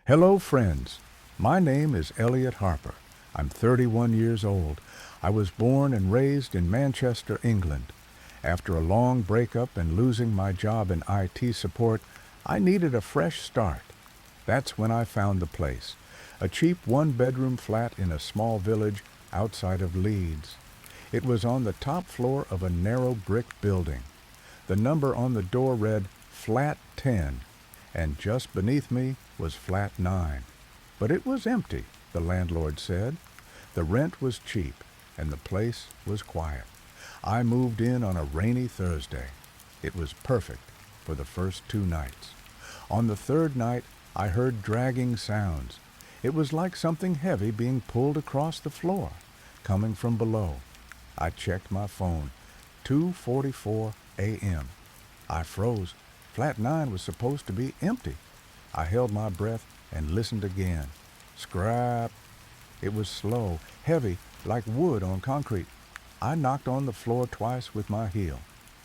Hello, friends. My name is Elliot Harper. I'm 31 years old. I was born and raised in Manchester, England. After a long breakup and losing my job in IT support, I needed a fresh start. That's when I found the place, a cheap one-bedroom flat in a small village outside of Leeds. It was on the top floor of a narrow brick building. The number on the door read Flat 10, and just beneath me was Flat 9. But it was empty, the landlord said. The rent was cheap, and the place was quiet. I moved in on a rainy Thursday. It was perfect for the first 2 nights. On the third night, I heard dragging sounds. It was like something heavy being pulled across the floor, coming from below. I checked my phone. 2:44 a.m. I froze. Flat 9 was supposed to be empty. I held my breath and listened again. Scrap. It was slow, heavy, like wood on concrete. I knocked on the floor twice with my heel.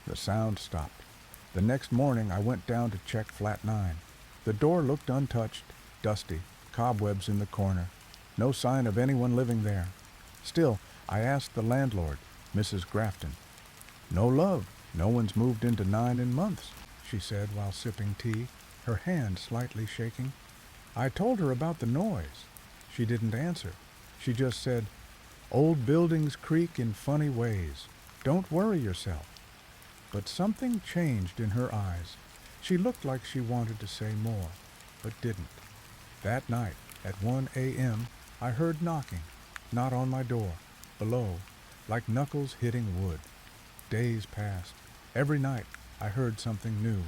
The sound stopped. The next morning I went down to check Flat 9. The door looked untouched, dusty, cobwebs in the corner. No sign of anyone living there. Still, I asked the landlord, Mrs. Grafton. "No love. No one's moved into 9 in months," she said while sipping tea, her hand slightly shaking. I told her about the noise. She didn't answer. She just said, "Old buildings creak in funny ways. Don't worry yourself." But something changed in her eyes. She looked like she wanted to say more, but didn't. That night, at 1 a.m., I heard knocking, not on my door, below, like knuckles hitting wood. Days passed. Every night, I heard something new,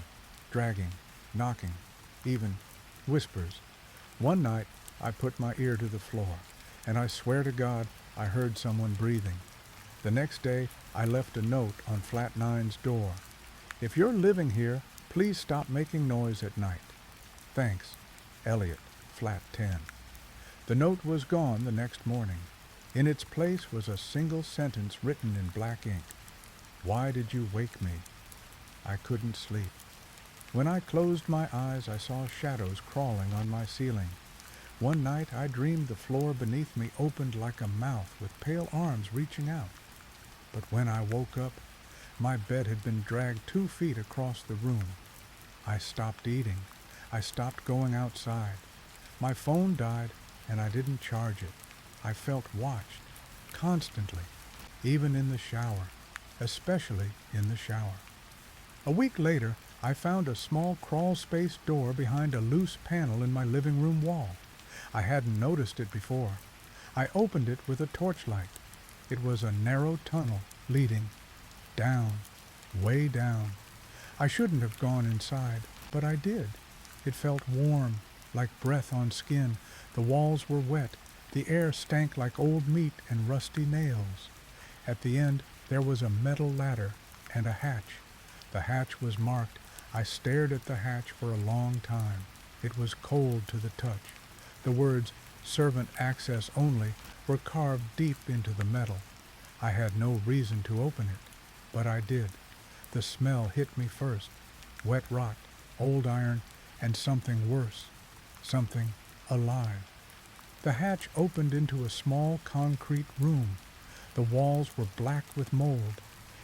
dragging, knocking, even whispers. One night, I put my ear to the floor, and I swear to God, I heard someone breathing. The next day, I left a note on Flat 9's door. "If you're living here, please stop making noise at night. Thanks, Elliot, Flat 10. The note was gone the next morning. In its place was a single sentence written in black ink. "Why did you wake me?" I couldn't sleep. When I closed my eyes, I saw shadows crawling on my ceiling. One night, I dreamed the floor beneath me opened like a mouth with pale arms reaching out. But when I woke up, my bed had been dragged 2 feet across the room. I stopped eating. I stopped going outside. My phone died, and I didn't charge it. I felt watched, constantly, even in the shower, especially in the shower. A week later, I found a small crawlspace door behind a loose panel in my living room wall. I hadn't noticed it before. I opened it with a torchlight. It was a narrow tunnel leading down, way down. I shouldn't have gone inside, but I did. It felt warm, like breath on skin. The walls were wet. The air stank like old meat and rusty nails. At the end, there was a metal ladder and a hatch. The hatch was marked. I stared at the hatch for a long time. It was cold to the touch. The words, "Servant access only," were carved deep into the metal. I had no reason to open it, but I did. The smell hit me first. Wet rot, old iron, and something worse. Something alive. The hatch opened into a small concrete room. The walls were black with mold.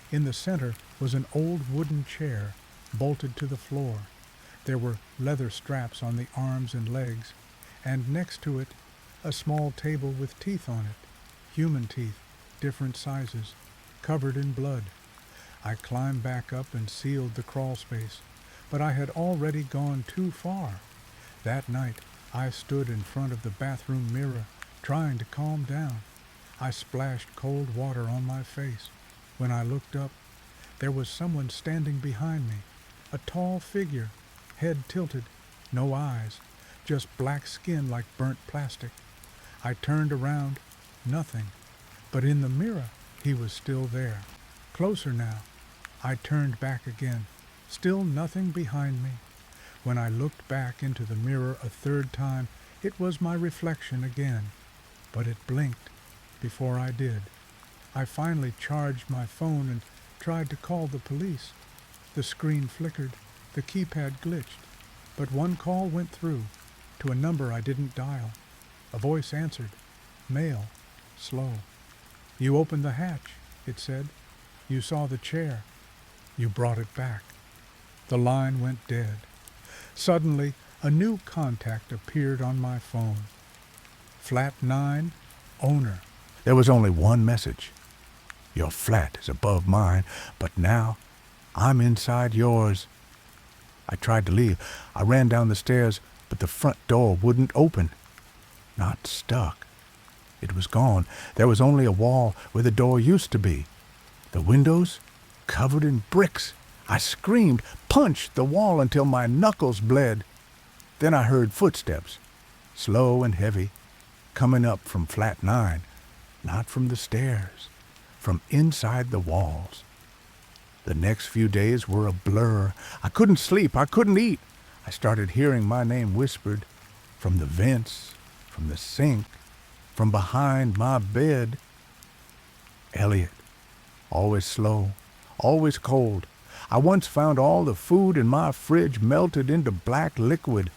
In the center was an old wooden chair, bolted to the floor. There were leather straps on the arms and legs, and next to it, a small table with teeth on it. Human teeth, different sizes, covered in blood. I climbed back up and sealed the crawl space, but I had already gone too far. That night, I stood in front of the bathroom mirror, trying to calm down. I splashed cold water on my face. When I looked up, there was someone standing behind me, a tall figure, head tilted, no eyes, just black skin like burnt plastic. I turned around, nothing, but in the mirror, he was still there. Closer now. I turned back again, still nothing behind me. When I looked back into the mirror a third time, it was my reflection again, but it blinked before I did. I finally charged my phone and tried to call the police. The screen flickered, the keypad glitched, but one call went through. to a number I didn't dial. A voice answered. Male. Slow. You opened the hatch, it said. You saw the chair. You brought it back. The line went dead. Suddenly, a new contact appeared on my phone. Flat 9, owner. There was only one message. Your flat is above mine, but now I'm inside yours. I tried to leave. I ran down the stairs, but the front door wouldn't open. Not stuck. It was gone. There was only a wall where the door used to be. The windows covered in bricks. I screamed, punched the wall until my knuckles bled. Then I heard footsteps, slow and heavy, coming up from flat 9, not from the stairs, from inside the walls. The next few days were a blur. I couldn't sleep. I couldn't eat. I started hearing my name whispered from the vents, from the sink, from behind my bed. Elliot, always slow, always cold. I once found all the food in my fridge melted into black liquid.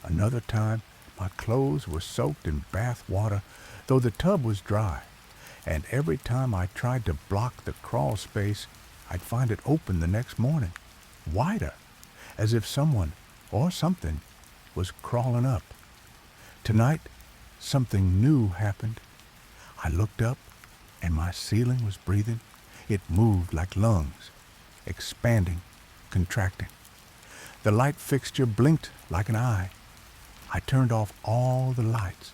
Another time, my clothes were soaked in bath water, though the tub was dry. And every time I tried to block the crawl space, I'd find it open the next morning, wider, as if someone or something was crawling up. Tonight, something new happened. I looked up, and my ceiling was breathing. It moved like lungs, expanding, contracting. The light fixture blinked like an eye. I turned off all the lights,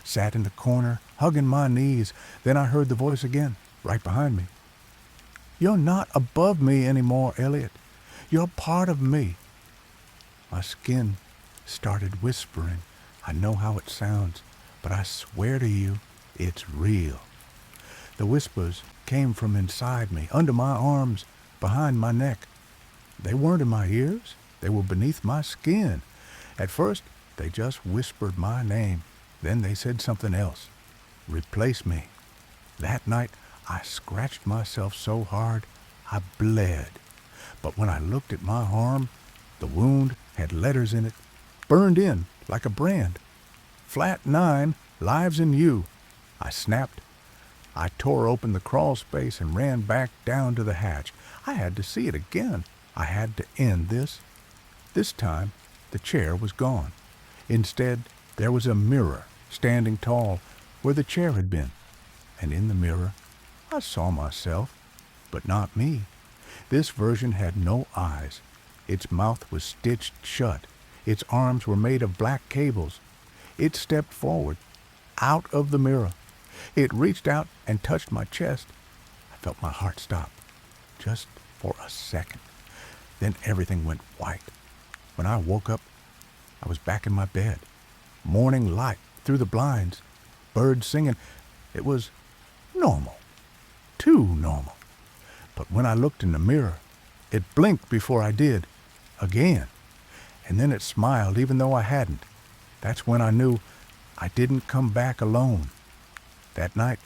sat in the corner, hugging my knees. Then I heard the voice again, right behind me. You're not above me anymore, Elliot. You're part of me. My skin started whispering. I know how it sounds, but I swear to you, it's real. The whispers came from inside me, under my arms, behind my neck. They weren't in my ears. They were beneath my skin. At first, they just whispered my name. Then they said something else. Replace me. That night, I scratched myself so hard, I bled. But when I looked at my arm, the wound had letters in it, burned in like a brand. Flat 9, lives in you. I snapped. I tore open the crawl space and ran back down to the hatch. I had to see it again. I had to end this. This time, the chair was gone. Instead, there was a mirror standing tall where the chair had been. And in the mirror, I saw myself, but not me. This version had no eyes. Its mouth was stitched shut. Its arms were made of black cables. It stepped forward, out of the mirror. It reached out and touched my chest. I felt my heart stop, just for a second. Then everything went white. When I woke up, I was back in my bed. Morning light through the blinds, birds singing. It was normal. Too normal. But when I looked in the mirror, it blinked before I did. Again. And then it smiled even though I hadn't. That's when I knew I didn't come back alone. That night,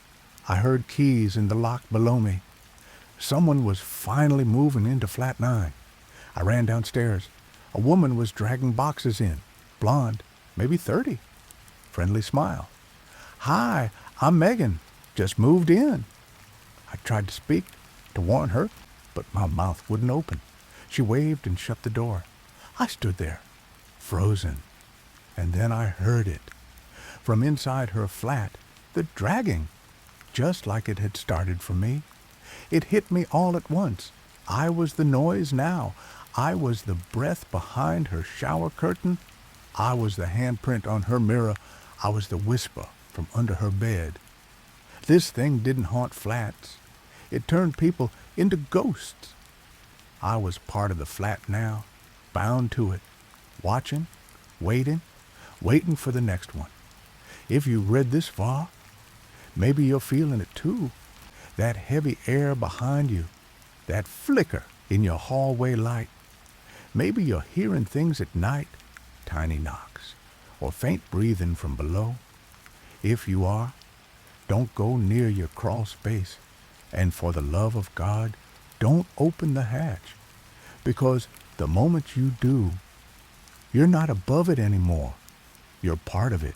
I heard keys in the lock below me. Someone was finally moving into flat 9. I ran downstairs. A woman was dragging boxes in. Blonde, maybe 30. Friendly smile. Hi, I'm Megan. Just moved in. I tried to speak, to warn her, but my mouth wouldn't open. She waved and shut the door. I stood there, frozen. And then I heard it. From inside her flat, the dragging, just like it had started for me. It hit me all at once. I was the noise now. I was the breath behind her shower curtain. I was the handprint on her mirror. I was the whisper from under her bed. This thing didn't haunt flats. It turned people into ghosts. I was part of the flat now, bound to it, watching, waiting for the next one. If you read this far, maybe you're feeling it too. That heavy air behind you, that flicker in your hallway light. Maybe you're hearing things at night, tiny knocks, or faint breathing from below. If you are, don't go near your crawl space. And for the love of God, don't open the hatch. Because the moment you do, you're not above it anymore. You're part of it.